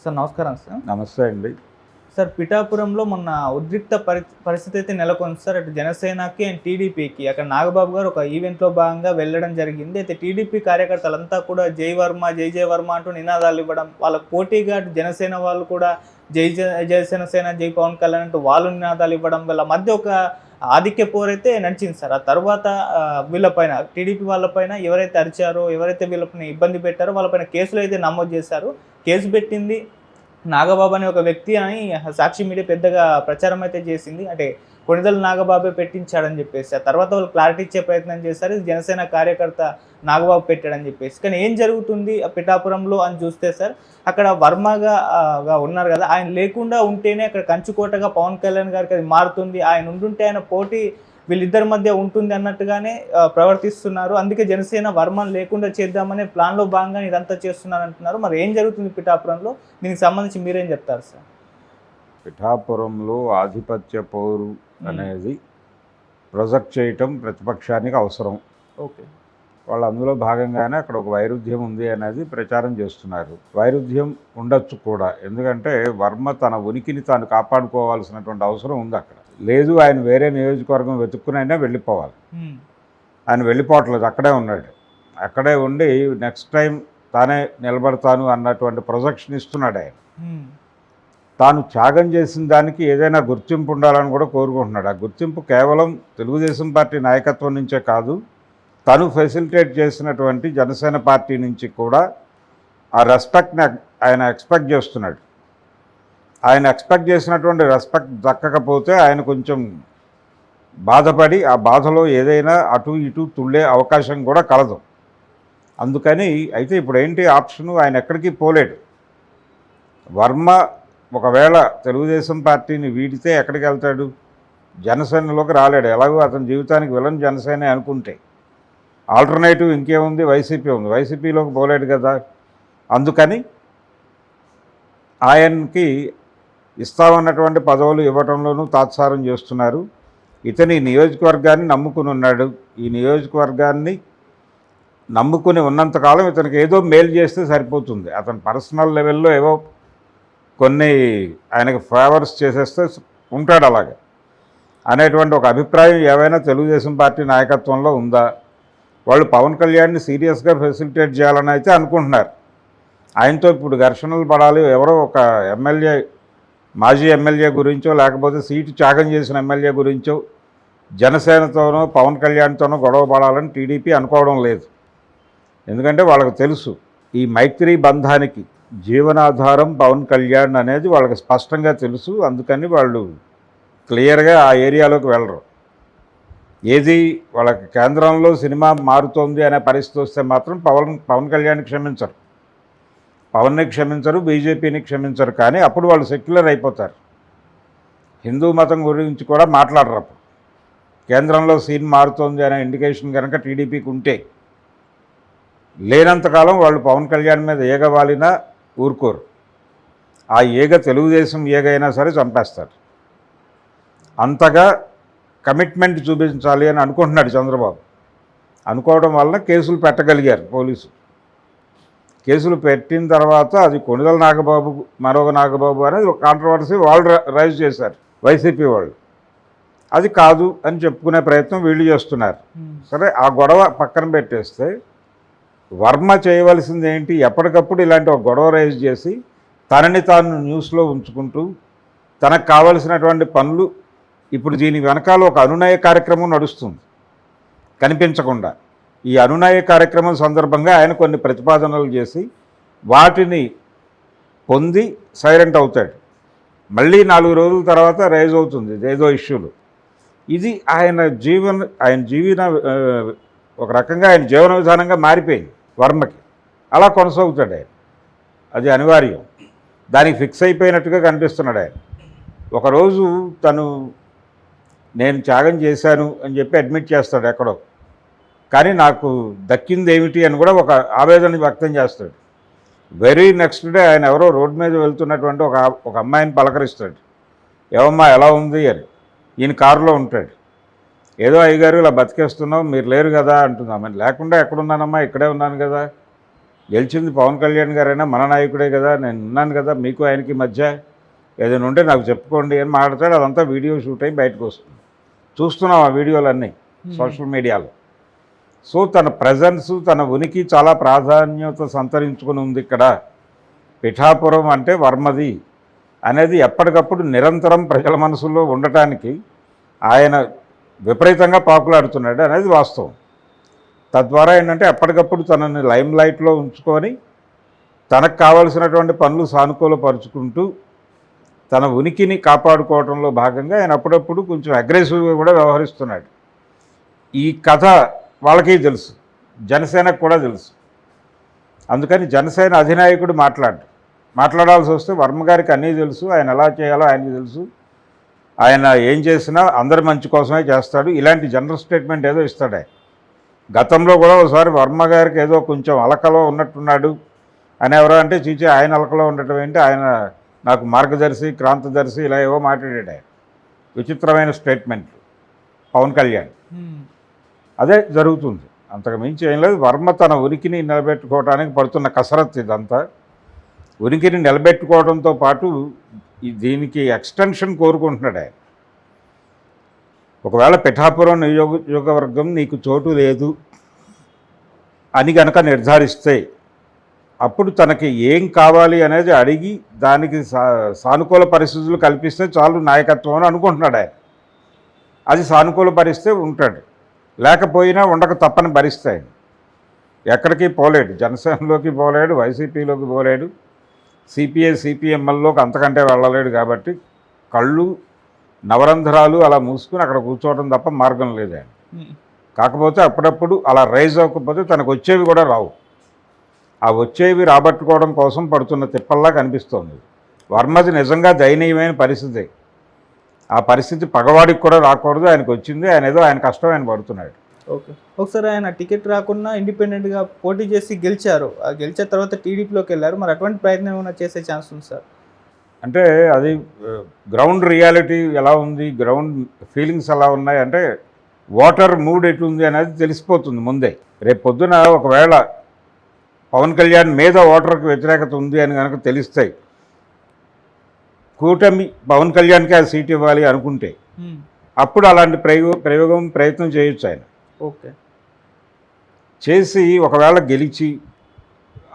Sir నమస్కారం sir. నమస్తే అండి. సార్ పిఠాపురంలో మొన్న ఉద్రిక్త పరిస్థితి అయితే నెలకొంది సార్. అటు జనసేనకి అండ్ టీడీపీకి అక్కడ నాగబాబు గారు ఒక ఈవెంట్లో భాగంగా వెళ్ళడం జరిగింది. అయితే టీడీపీ కార్యకర్తలంతా కూడా జై వర్మ జై జై వర్మ అంటూ నినాదాలు ఇవ్వడం, వాళ్ళకు పోటీగా అటు జనసేన వాళ్ళు కూడా జై జై జనసేన జై పవన్ కళ్యాణ్ అంటూ వాళ్ళు నినాదాలు ఇవ్వడం, వీళ్ళ మధ్య ఒక ఆధిక్య పోరైతే నడిచింది సార్. ఆ తర్వాత వీళ్ళపైన టీడీపీ వాళ్ళపైన ఎవరైతే అరిచారో, ఎవరైతే వీళ్ళపైన ఇబ్బంది పెట్టారో వాళ్ళపైన కేసులు అయితే నమోదు చేశారు. కేసు పెట్టింది నాగబాబు అనే ఒక వ్యక్తి అని సాక్షి మీడియా పెద్దగా ప్రచారం అయితే చేసింది. అంటే కొణిదెల నాగబాబే పెట్టించాడని చెప్పేసి, ఆ తర్వాత వాళ్ళు క్లారిటీ ఇచ్చే ప్రయత్నం చేశారు, ఇది జనసేన కార్యకర్త నాగబాబు పెట్టాడని చెప్పేసి. కానీ ఏం జరుగుతుంది ఆ పిఠాపురంలో అని చూస్తే సార్, అక్కడ వర్మగా ఉన్నారు కదా, ఆయన లేకుండా ఉంటేనే అక్కడ కంచుకోటగా పవన్ కళ్యాణ్ గారికి అది మారుతుంది, ఆయన ఉండుంటే ఆయన పోటీ వీళ్ళిద్దరి మధ్య ఉంటుంది అన్నట్టుగానే ప్రవర్తిస్తున్నారు. అందుకే జనసేన వర్మను లేకుండా చేద్దామనే ప్లాన్లో భాగంగా ఇదంతా చేస్తున్నారు అంటున్నారు. మరి ఏం జరుగుతుంది పిఠాపురంలో, దీనికి సంబంధించి మీరేం చెప్తారు సార్? పిఠాపురంలో ఆధిపత్య పోరు అనేది ప్రొజెక్ట్ చేయటం ప్రతిపక్షానికి అవసరం. ఓకే, వాళ్ళు అందులో భాగంగానే అక్కడ ఒక వైరుధ్యం ఉంది అనేది ప్రచారం చేస్తున్నారు. వైరుధ్యం ఉండొచ్చు కూడా, ఎందుకంటే వర్మ తన ఉనికిని తాను కాపాడుకోవాల్సినటువంటి అవసరం ఉంది అక్కడ. లేదు, ఆయన వేరే నియోజకవర్గం వెతుక్కునైనా వెళ్ళిపోవాలి. ఆయన వెళ్ళిపోవట్లేదు, అక్కడే ఉన్నాడు. అక్కడే ఉండి నెక్స్ట్ టైం తానే నిలబడతాను అన్నటువంటి ప్రొజెక్షన్ ఇస్తున్నాడు ఆయన. తాను త్యాగం చేసిన దానికి ఏదైనా గుర్తింపు ఉండాలని కూడా కోరుకుంటున్నాడు. ఆ గుర్తింపు కేవలం తెలుగుదేశం పార్టీ నాయకత్వం నుంచే కాదు, తను ఫెసిలిటేట్ చేసినటువంటి జనసేన పార్టీ నుంచి కూడా ఆ రెస్పెక్ట్ని ఆయన ఎక్స్పెక్ట్ చేస్తున్నాడు. ఆయన ఎక్స్పెక్ట్ చేసినటువంటి రెస్పెక్ట్ దక్కకపోతే ఆయన కొంచెం బాధపడి ఆ బాధలో ఏదైనా అటు ఇటు తుళ్ళే అవకాశం కూడా కలదు. అందుకని అయితే ఇప్పుడు ఏంటి ఆప్షను, ఆయన ఎక్కడికి పోలేడు. వర్మ ఒకవేళ తెలుగుదేశం పార్టీని వీడితే ఎక్కడికి వెళ్తాడు? జనసేనలోకి రాలేడు. ఎలాగో అతని జీవితానికి విలన్ జనసేనే అనుకుంటే ఆల్టర్నేటివ్ ఇంకేముంది, వైసీపీ ఉంది. వైసీపీలోకి పోలేడు కదా. అందుకని ఆయనకి ఇస్తామన్నటువంటి పదవులు ఇవ్వటంలోనూ తాత్సారం చేస్తున్నారు. ఇతని నియోజకవర్గాన్ని నమ్ముకుని ఉన్నాడు. ఈ నియోజకవర్గాన్ని నమ్ముకుని ఉన్నంతకాలం ఇతనికి ఏదో మేలు చేస్తే సరిపోతుంది. అతని పర్సనల్ లెవెల్లో ఏవో కొన్ని ఆయనకు ఫేవర్స్ చేసేస్తే ఉంటాడు అలాగే అనేటువంటి ఒక అభిప్రాయం ఏవైనా తెలుగుదేశం పార్టీ నాయకత్వంలో ఉందా? వాళ్ళు పవన్ కళ్యాణ్ని సీరియస్గా ఫెసిలిటేట్ చేయాలని అయితే అనుకుంటున్నారు. ఆయనతో ఇప్పుడు ఘర్షణలు పడాలి, ఎవరో ఒక ఎమ్మెల్యే, మాజీ ఎమ్మెల్యే గురించో లేకపోతే సీటు త్యాగం చేసిన ఎమ్మెల్యే గురించో జనసేనతోనో పవన్ కళ్యాణ్తోనో గొడవ పడాలని టీడీపీ అనుకోవడం లేదు. ఎందుకంటే వాళ్ళకు తెలుసు ఈ మైత్రి బంధానికి జీవనాధారం పవన్ కళ్యాణ్ అనేది వాళ్ళకి స్పష్టంగా తెలుసు. అందుకని వాళ్ళు క్లియర్గా ఆ ఏరియాలోకి వెళ్ళరు. ఏది వాళ్ళకి కేంద్రంలో సినిమా మారుతోంది అనే పరిస్థితి వస్తే మాత్రం పవన్ కళ్యాణ్ని క్షమించరు, పవన్ని క్షమించరు, బీజేపీని క్షమించరు. కానీ అప్పుడు వాళ్ళు సెక్యులర్ అయిపోతారు. హిందూ మతం గురించి కూడా మాట్లాడరు. అప్పుడు కేంద్రంలో సీన్ మారుతోంది అనే ఇండికేషన్ కనుక టీడీపీకి ఉంటే, లేనంతకాలం వాళ్ళు పవన్ కళ్యాణ్ మీద ఏగవాలినా ఊరుకోరు. ఆ ఏగ తెలుగుదేశం ఏగైనా సరే చంపేస్తారు. అంతగా కమిట్మెంట్ చూపించాలి అని అనుకుంటున్నాడు చంద్రబాబు. అనుకోవడం వలన కేసులు పెట్టగలిగారు పోలీసు. కేసులు పెట్టిన తర్వాత అది కొణిదెల నాగబాబు మరొక నాగబాబు అనేది ఒక కాంట్రవర్సీ వాళ్ళు రైజ్ చేశారు, వైసీపీ వాళ్ళు. అది కాదు అని చెప్పుకునే ప్రయత్నం వీళ్ళు చేస్తున్నారు. సరే, ఆ గొడవ పక్కన పెట్టేస్తే వర్మ చేయవలసింది ఏంటి? ఎప్పటికప్పుడు ఇలాంటి ఒక గొడవ రైజ్ చేసి తనని తాను న్యూస్లో ఉంచుకుంటూ తనకు కావలసినటువంటి పనులు, ఇప్పుడు దీని వెనకాల ఒక అనునయ కార్యక్రమం నడుస్తుంది కనిపించకుండా. ఈ అనునయ కార్యక్రమం సందర్భంగా ఆయన కొన్ని ప్రతిపాదనలు చేసి వాటిని పొంది సైలెంట్ అవుతాడు. మళ్ళీ 4 రోజుల తర్వాత రైజ్ అవుతుంది ఏదో ఇష్యూలు. ఇది ఆయన జీవన ఒక రకంగా ఆయన జీవన విధానంగా మారిపోయింది వర్మకి. అలా కొనసాగుతాడు ఆయన, అది అనివార్యం. దానికి ఫిక్స్ అయిపోయినట్టుగా కనిపిస్తున్నాడు ఆయన. ఒకరోజు తను నేను త్యాగం చేశాను అని చెప్పి అడ్మిట్ చేస్తాడు ఎక్కడో, కానీ నాకు దక్కింది ఏమిటి అని కూడా ఒక ఆవేదన వ్యక్తం చేస్తాడు. వెరీ నెక్స్ట్ డే ఆయన ఎవరో రోడ్డు మీద వెళ్తున్నటువంటి ఒక అమ్మాయిని పలకరిస్తాడు. ఏమమ్మా ఎలా ఉంది అని. ఈయన కారులో ఉంటాడు. ఏదో అయ్యగారు ఇలా బతికేస్తున్నావు, మీరు లేరు కదా అంటున్నామని. లేకుండా ఎక్కడున్నానమ్మా, ఇక్కడే ఉన్నాను కదా, గెలిచింది పవన్ కళ్యాణ్ గారైనా మన నాయకుడే కదా, నేను ఉన్నాను కదా, మీకు ఆయనకి మధ్య ఏదైనా ఉంటే నాకు చెప్పుకోండి అని మాట్లాడతాడు. అదంతా వీడియో షూట్ అయ్యి బయటకు వస్తుంది. చూస్తున్నాం ఆ వీడియోలన్నీ సోషల్ మీడియాలో. సో తన ప్రజెన్స్, తన ఉనికి చాలా ప్రాధాన్యత సంతరించుకుని ఉంది ఇక్కడ. పిఠాపురం అంటే వర్మది అనేది ఎప్పటికప్పుడు నిరంతరం ప్రజల మనసుల్లో ఉండటానికి ఆయన విపరీతంగా పాకులాడుతున్నాడు అనేది వాస్తవం. తద్వారా ఏంటంటే ఎప్పటికప్పుడు తనని లైమ్ లైట్లో ఉంచుకొని తనకు కావలసినటువంటి పనులు సానుకూలపరుచుకుంటూ తన ఉనికిని కాపాడుకోవడంలో భాగంగా ఆయన అప్పుడప్పుడు కొంచెం అగ్రెసివ్గా కూడా వ్యవహరిస్తున్నాడు. ఈ కథ వాళ్ళకి తెలుసు, జనసేనకు కూడా తెలుసు. అందుకని జనసేన అధినాయకుడు మాట్లాడాల్సి వస్తే వర్మ గారికి అన్నీ తెలుసు, ఆయన ఎలా చేయాలో ఆయనకి తెలుసు. ఆయన ఏం చేసినా అందరి మంచి కోసమే చేస్తాడు. ఇలాంటి జనరల్ స్టేట్మెంట్ ఏదో ఇస్తాడు ఆయన. గతంలో కూడా ఒకసారి వర్మ గారికి ఏదో కొంచెం అలకలో ఉన్నట్టున్నాడు అని ఎవరో అంటే చీచి ఆయన అలకలో ఉండటం ఏంటి, ఆయన నాకు మార్గదర్శి, క్రాంతదర్శి ఇలా ఏవో మాట్లాడాడు ఆయన. విచిత్రమైన స్టేట్మెంట్లు పవన్ కళ్యాణ్. అదే జరుగుతుంది, అంతకు మించి ఏం లేదు. వర్మ తన ఉనికిని నిలబెట్టుకోవడానికి పడుతున్న కసరత్తు ఇదంతా. ఉనికిని నిలబెట్టుకోవడంతో పాటు దీనికి ఎక్స్టెన్షన్ కోరుకుంటున్నాడు ఆయన. ఒకవేళ పిఠాపురం నియోజకవర్గం నీకు చోటు లేదు అని కనుక నిర్ధారిస్తే అప్పుడు తనకి ఏం కావాలి అనేది అడిగి దానికి సానుకూల పరిస్థితులు కల్పిస్తే చాలు నాయకత్వం అని అనుకుంటున్నాడు ఆయన. అది సానుకూల పరిస్థితి ఉంటాడు, లేకపోయినా ఉండక తప్పని భరిస్తాయి. ఎక్కడికి పోలేడు, జనసేనలోకి పోలేడు, వైసీపీలోకి పోలేడు, సిపిఐ సిపిఎంఎల్లోకి అంతకంటే వెళ్ళలేడు. కాబట్టి కళ్ళు నవరంధ్రాలు అలా మూసుకుని అక్కడ కూర్చోవడం తప్ప మార్గం లేదు ఆయన. కాకపోతే అప్పుడప్పుడు అలా రైజ్ అవ్వకపోతే తనకు వచ్చేవి కూడా రావు. ఆ వచ్చేవి రాబట్టుకోవడం కోసం పడుతున్న తిప్పల్లా కనిపిస్తోంది. వర్మది నిజంగా దయనీయమైన పరిస్థితి. ఆ పరిస్థితి పగవాడికి కూడా రాకూడదు, ఆయనకు వచ్చింది. ఆయన ఏదో ఆయన కష్టం ఆయన పడుతున్నాడు. ఓకే, ఒకసారి ఆయన టికెట్ రాకుండా ఇండిపెండెంట్గా పోటీ చేసి గెలిచారు. ఆ గెలిచిన తర్వాత టీడీపీలోకి వెళ్ళారు. మరి అటువంటి ప్రయత్నం ఏమైనా చేసే ఛాన్స్ ఉంది సార్? అంటే అది గ్రౌండ్ రియాలిటీ ఎలా ఉంది, గ్రౌండ్ ఫీలింగ్స్ ఎలా ఉన్నాయి అంటే ఓటర్ మూడ్ ఎటు ఉంది అనేది తెలిసిపోతుంది ముందే. రేపు పొద్దున ఒకవేళ పవన్ కళ్యాణ్ మీద ఓటర్కి వ్యతిరేకత ఉంది అని కనుక తెలిస్తాయి, కూటమి పవన్ కళ్యాణ్కి ఆ సీట్ ఇవ్వాలి అనుకుంటే అప్పుడు అలాంటి ప్రయత్నం చేయొచ్చు ఆయన. ఓకే, చేసి ఒకవేళ గెలిచి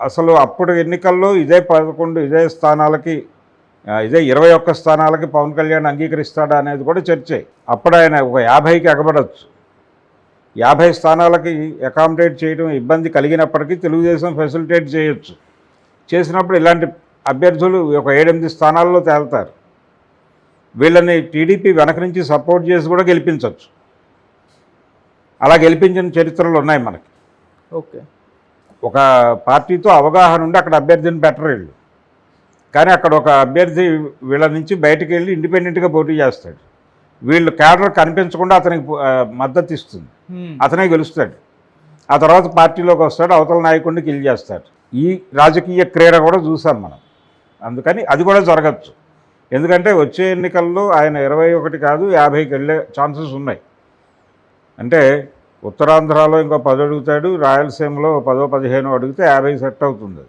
అసలు అప్పుడు ఎన్నికల్లో ఇదే 11 ఇదే స్థానాలకి ఇదే 21 స్థానాలకి పవన్ కళ్యాణ్ అంగీకరిస్తాడా అనేది కూడా చర్చే. అప్పుడు ఆయన ఒక 50కి ఎగబడవచ్చు. 50 స్థానాలకి అకామిడేట్ చేయడం ఇబ్బంది కలిగినప్పటికీ తెలుగుదేశం ఫెసిలిటేట్ చేయొచ్చు. చేసినప్పుడు ఇలాంటి అభ్యర్థులు ఒక 7-8 స్థానాల్లో తేలుతారు. వీళ్ళని టీడీపీ వెనక నుంచి సపోర్ట్ చేసి కూడా గెలిపించవచ్చు. అలా గెలిపించిన చరిత్రలు ఉన్నాయి మనకి. ఓకే, ఒక పార్టీతో అవగాహన ఉండి అక్కడ అభ్యర్థిని పెట్టరు వీళ్ళు, కానీ అక్కడ ఒక అభ్యర్థి వీళ్ళ నుంచి బయటకు వెళ్ళి ఇండిపెండెంట్గా పోటీ చేస్తాడు. వీళ్ళు క్యాడర్ కనిపించకుండా అతనికి మద్దతు ఇస్తుంది, అతనే గెలుస్తాడు. ఆ తర్వాత పార్టీలోకి వస్తాడు, అవతల నాయకుడిని కిల్ చేస్తాడు. ఈ రాజకీయ క్రీడ కూడా చూసాం మనం. అందుకని అది కూడా జరగచ్చు. ఎందుకంటే వచ్చే ఎన్నికల్లో ఆయన 21 కాదు 50కి వెళ్ళే ఛాన్సెస్ ఉన్నాయి. అంటే ఉత్తరాంధ్రలో ఇంకో 10 అడుగుతాడు, రాయలసీమలో 10-15 అడిగితే 50 సెట్ అవుతుంది.